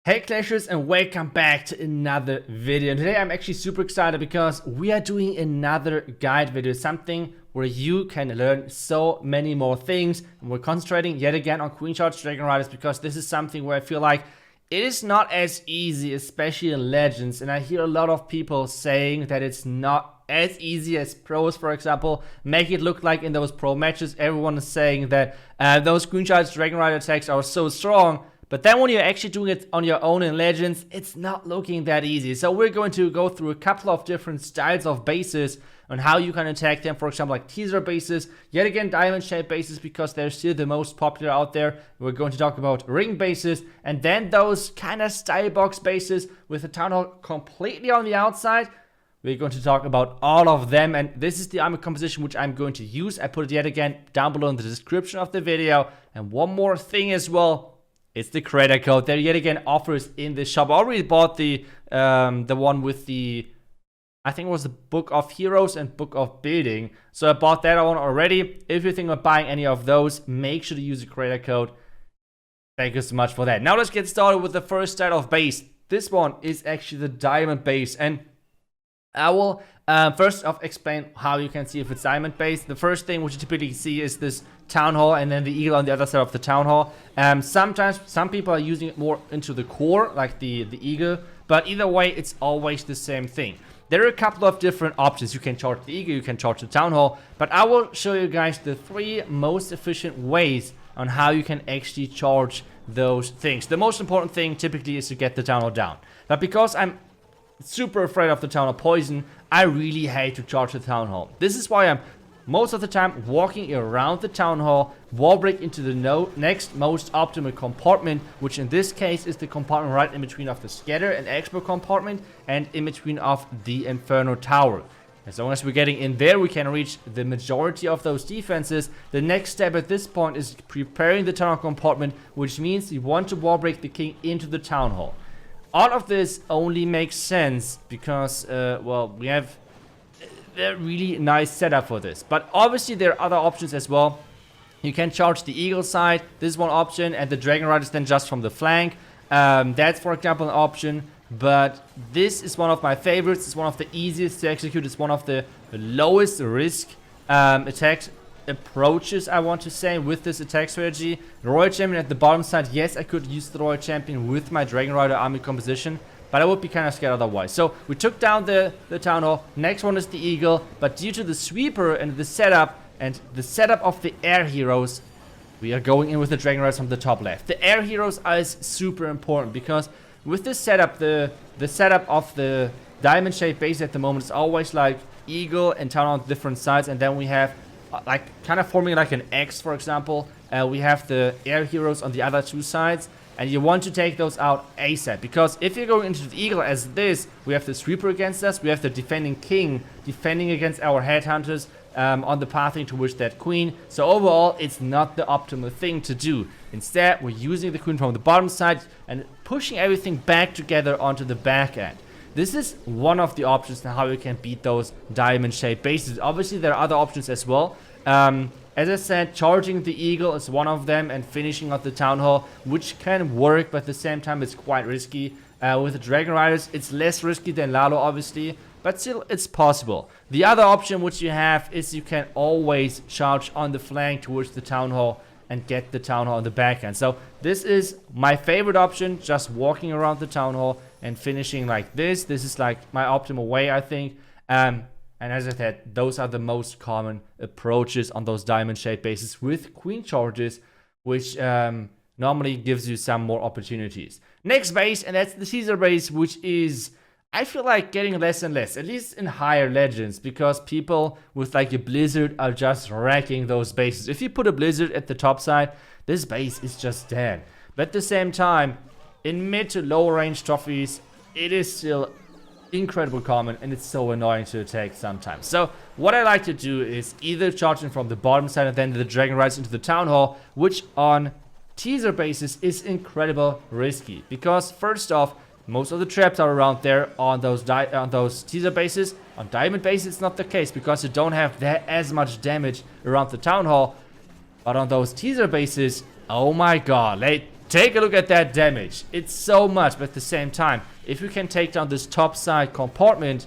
Hey Clashers, and welcome back to another video. And today I'm actually super excited because we are doing another guide video, something where you can learn so many more things. And we're concentrating yet again on Queen Charge Dragon Riders because this is something where I feel like it is not as easy, especially in Legends. And I hear a lot of people saying that it's not as easy as pros, for example, make it look like in those pro matches. Everyone is saying that those Queen Charge Dragon Rider attacks are so strong. But then when you're actually doing it on your own in Legends, it's not looking that easy. So we're going to go through a couple of different styles of bases on how you can attack them. For example, like teaser bases, yet again diamond-shaped bases because they're still the most popular out there. We're going to talk about ring bases and then those kind of style box bases with the Town Hall completely on the outside. We're going to talk about all of them, and this is the army composition which I'm going to use. I put it yet again down below in the description of the video. And one more thing as well. It's the creator code that yet again offers in the shop. I already bought the one with the, I think it was the Book of Heroes and Book of Building. So I bought that one already. If you're thinking of buying any of those, make sure to use the creator code. Thank you so much for that. Now let's get started with the first style of base. This one is actually the diamond base, and I will first off explain how you can see if it's diamond based. The first thing which you typically see is this Town Hall and then the eagle on the other side of the Town Hall. Sometimes some people are using it more into the core, like the eagle, but either way it's always the same thing. There are a couple of different options. You can charge the eagle, you can charge the Town Hall, but I will show you guys the 3 most efficient ways on how you can actually charge those things. The most important thing typically is to get the Town Hall down. But because I'm super afraid of the Town Hall poison, I really hate to charge the Town Hall. This is why I'm most of the time walking around the Town Hall, wall break into the next most optimal compartment, which in this case is the compartment right in between of the scatter and expert compartment and in between of the Inferno Tower. As long as we're getting in there, we can reach the majority of those defenses. The next step at this point is preparing the Town Hall compartment, which means you want to wall break the king into the Town Hall. All of this only makes sense because, well, we have a really nice setup for this. But obviously there are other options as well. You can charge the eagle side, this is one option, and the dragon riders then just from the flank. That's, for example, an option. But this is one of my favorites. It's one of the easiest to execute. It's one of the lowest risk attack approaches, I want to say, with this attack strategy. The Royal Champion at the bottom side, yes, I could use the Royal Champion with my Dragon Rider army composition, but I would be kind of scared otherwise. So we took down the Town Hall. Next one is the Eagle, but due to the sweeper and the setup of the air heroes, we are going in with the Dragon Riders from the top left. The air heroes are super important because with this setup, the setup of the diamond shaped base at the moment is always like Eagle and Town Hall on different sides, and then we have like kind of forming like an X, for example. We have the air heroes on the other 2 sides, and you want to take those out ASAP, because if you're going into the eagle as this, we have the sweeper against us, we have the defending king defending against our headhunters on the pathing towards that queen. So overall, it's not the optimal thing to do. Instead, we're using the queen from the bottom side and pushing everything back together onto the back end. This is one of the options on how you can beat those diamond-shaped bases. Obviously, there are other options as well. As I said, charging the eagle is one of them, and finishing off the Town Hall, which can work, but at the same time, it's quite risky. With the Dragon Riders, it's less risky than Lalo, obviously, but still, it's possible. The other option which you have is you can always charge on the flank towards the Town Hall and get the Town Hall on the back end. So this is my favorite option, just walking around the Town Hall and finishing like this. This is like my optimal way, I think. And as I said, those are the most common approaches on those diamond-shaped bases with queen charges, which normally gives you some more opportunities. Next base, and that's the Caesar base, which is, I feel like, getting less and less, at least in higher Legends, because people with like a Blizzard are just wrecking those bases. If you put a Blizzard at the top side, this base is just dead. But at the same time, in mid to low range trophies, it is still incredibly common, and it's so annoying to attack sometimes. So what I like to do is either charging from the bottom side and then the Dragon Riders into the Town Hall, which on teaser bases is incredibly risky, because first off, most of the traps are around there on those teaser bases. On diamond bases, it's not the case because you don't have as much damage around the Town Hall. But on those teaser bases, oh my god, Take a look at that damage. It's so much, but at the same time, if you can take down this top side compartment,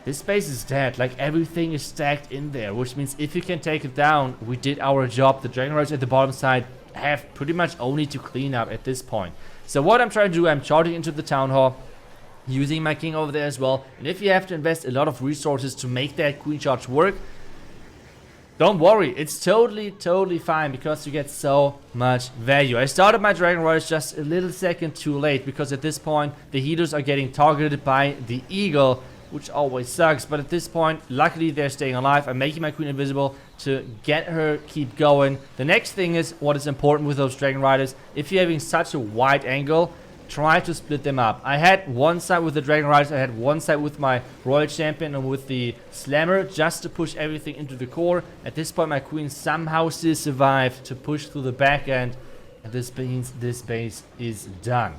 this base is dead. Like, everything is stacked in there, which means if you can take it down, we did our job. The Dragon Riders at the bottom side have pretty much only to clean up at this point. So what I'm trying to do, I'm charging into the Town Hall, using my king over there as well. And if you have to invest a lot of resources to make that queen charge work, don't worry, it's totally fine because you get so much value. I started my Dragon Riders just a little second too late because at this point the healers are getting targeted by the eagle, which always sucks. But at this point, luckily they're staying alive. I'm making my queen invisible to get her keep going. The next thing is what is important with those Dragon Riders. If you're having such a wide angle, try to split them up. I had one side with the Dragon Riders, I had one side with my Royal Champion and with the Slammer just to push everything into the core. At this point my queen somehow still survived to push through the back end, and this means this base is done.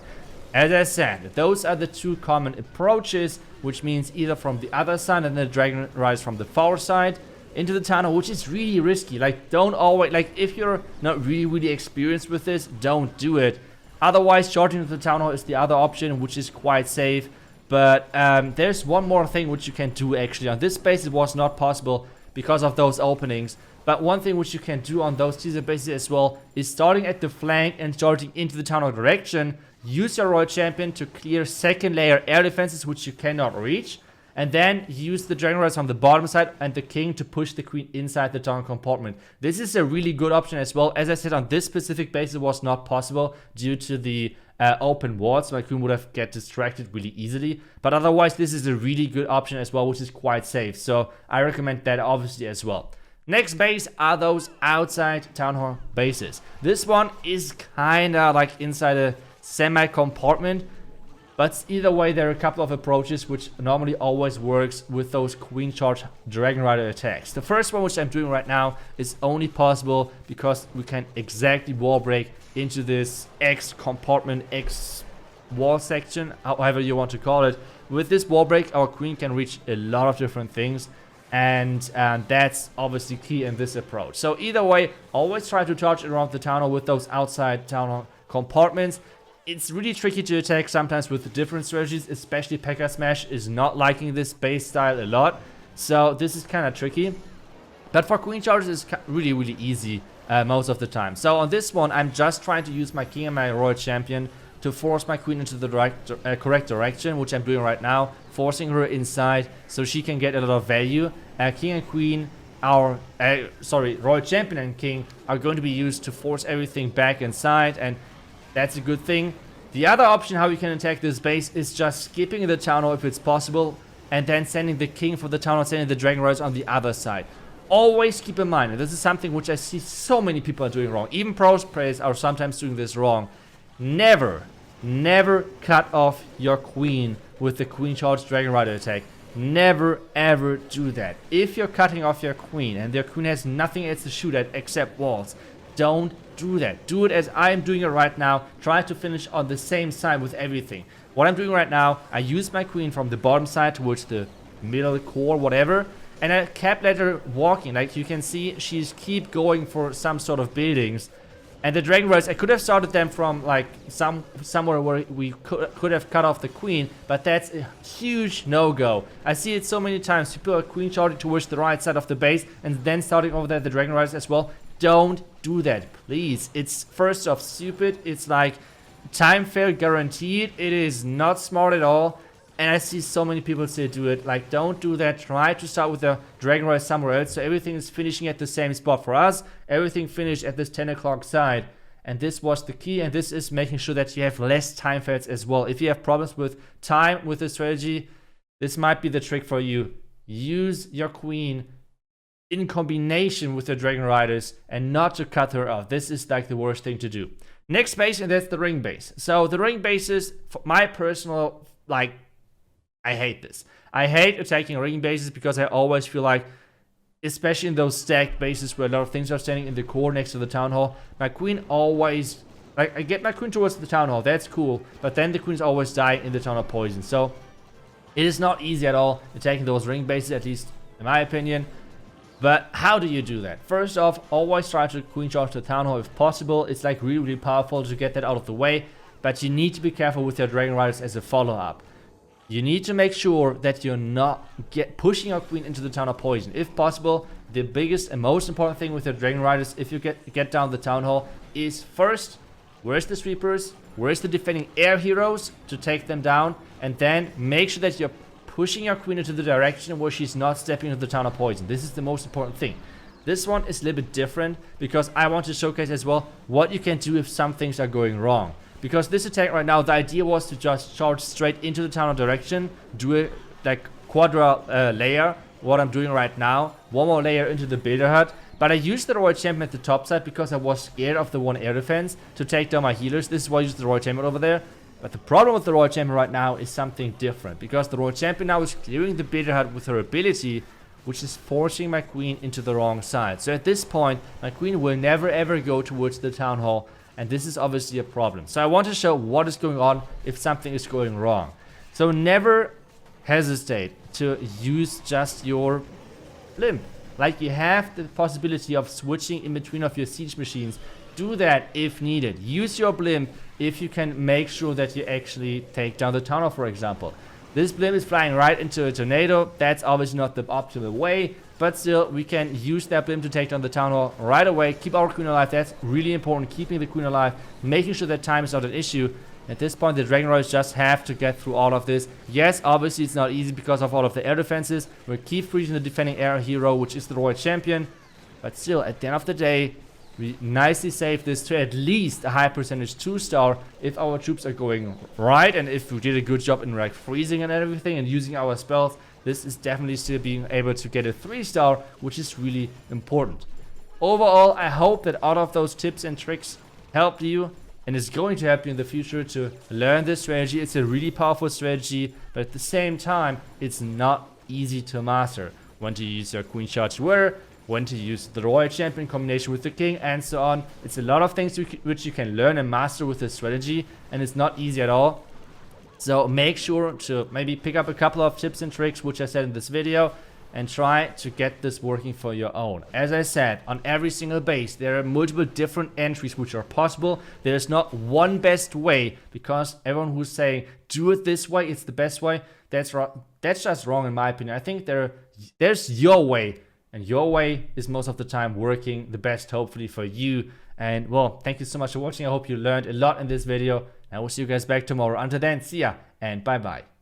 As I said, those are the two common approaches, which means either from the other side and the Dragon Riders from the far side into the tunnel, which is really risky. Like, don't always, like, if you're not really experienced with this, don't do it. Otherwise, charging into the Town Hall is the other option, which is quite safe. But there's one more thing which you can do actually. On this base, it was not possible because of those openings. But one thing which you can do on those teaser bases as well is starting at the flank and charging into the Town Hall direction. Use your Royal Champion to clear second layer air defenses, which you cannot reach. And then use the Dragon Riders on the bottom side and the king to push the queen inside the tunnel compartment. This is a really good option as well. As I said, on this specific base it was not possible due to the open walls. My queen would have get distracted really easily. But otherwise this is a really good option as well, which is quite safe. So I recommend that obviously as well. Next base are those outside Town Hall bases. This one is kinda like inside a semi-compartment. But either way, there are a couple of approaches which normally always works with those queen charge Dragon Rider attacks. The first one, which I'm doing right now, is only possible because we can exactly wall break into this X compartment, X wall section, however you want to call it. With this wall break, our queen can reach a lot of different things, and that's obviously key in this approach. So either way, always try to charge around the Town Hall with those outside Town Hall compartments. It's really tricky to attack sometimes with the different strategies, especially P.E.K.K.A. Smash is not liking this base style a lot. So this is kind of tricky. But for queen charges, it's really easy most of the time. So on this one, I'm just trying to use my king and my Royal Champion to force my queen into the correct direction, which I'm doing right now. Forcing her inside so she can get a lot of value. King and queen, Royal Champion and king are going to be used to force everything back inside, and that's a good thing. The other option how you can attack this base is just skipping the Town Hall if it's possible, and then sending the king for the Town Hall, sending the Dragon Riders on the other side. Always keep in mind, and this is something which I see so many people are doing wrong. Even pro players are sometimes doing this wrong. Never cut off your queen with the queen charge Dragon Rider attack. Never ever do that. If you're cutting off your queen and their queen has nothing else to shoot at except walls, don't do that. Do it as I'm doing it right now. Try to finish on the same side with everything. What I'm doing right now, I use my queen from the bottom side towards the middle core, whatever, and I kept let her walking. Like you can see, she's keep going for some sort of buildings. And the Dragon Riders, I could have started them from like somewhere where we could have cut off the queen, but that's a huge no-go. I see it so many times. People are queen charging towards the right side of the base and then starting over there the Dragon Riders as well. Don't do that, please. It's first off stupid. It's like time fail guaranteed. It is not smart at all. And I see so many people still do it. Like, don't do that. Try to start with the Dragon Rider somewhere else. So everything is finishing at the same spot for us. Everything finished at this 10 o'clock side. And this was the key. And this is making sure that you have less time fails as well. If you have problems with time with the strategy, this might be the trick for you. Use your queen in combination with the Dragon Riders and not to cut her off. This is like the worst thing to do. Next base, and that's the ring base. So the ring bases, for my personal, like, I hate this. I hate attacking ring bases because I always feel like, especially in those stacked bases where a lot of things are standing in the core next to the Town Hall, my queen always, like, I get my queen towards the Town Hall, that's cool, but then the queens always die in the Town Hall poison. So it is not easy at all attacking those ring bases, at least in my opinion. But how do you do that? First off, always try to queen charge the town hall if possible. It's like really powerful to get that out of the way, but you need to be careful with your Dragon Riders as a follow-up. You need to make sure that you're not pushing your queen into the town hall poison. If possible, the biggest and most important thing with your Dragon Riders, if you get down the town hall, is first, where's the sweepers? Where's the defending air heroes to take them down? And then make sure that you're pushing your queen into the direction where she's not stepping into the town of poison. This is the most important thing. This one is a little bit different because I want to showcase as well what you can do if some things are going wrong. Because this attack right now, the idea was to just charge straight into the town of direction, do a like quadra layer, what I'm doing right now, one more layer into the builder hut. But I used the Royal Champion at the top side because I was scared of the one air defense to take down my healers. This is why I used the Royal Champion over there. But the problem with the Royal Champion right now is something different. Because the Royal Champion now is clearing the builder hut with her ability, which is forcing my queen into the wrong side. So at this point, my queen will never ever go towards the town hall. And this is obviously a problem. So I want to show what is going on if something is going wrong. So never hesitate to use just your blimp. Like you have the possibility of switching in between of your siege machines. Do that if needed. Use your blimp if you can make sure that you actually take down the town hall, for example. This blimp is flying right into a tornado. That's obviously not the optimal way, but still we can use that blimp to take down the town hall right away. Keep our queen alive. That's really important. Keeping the queen alive, making sure that time is not an issue. At this point, the Dragon Riders just have to get through all of this. Yes, obviously it's not easy because of all of the air defenses. We'll keep freezing the defending air hero, which is the Royal Champion. But still, at the end of the day, we nicely save this to at least a high percentage 2-star if our troops are going right. And if we did a good job in like freezing and everything and using our spells, this is definitely still being able to get a 3-star, which is really important. Overall, I hope that all of those tips and tricks helped you and is going to help you in the future to learn this strategy. It's a really powerful strategy, but at the same time, it's not easy to master. When to use your queen charge where, when to use the Royal Champion combination with the king, and so on. It's a lot of things which you can learn and master with this strategy, and it's not easy at all. So make sure to maybe pick up a couple of tips and tricks which I said in this video and try to get this working for your own. As I said, on every single base there are multiple different entries which are possible. There's not one best way, because everyone who's saying do it this way, it's the best way, that's just wrong in my opinion. I think there's your way, and your way is most of the time working the best, hopefully, for you. And well, thank you so much for watching. I hope you learned a lot in this video. I will see you guys back tomorrow. Until then, see ya and bye bye.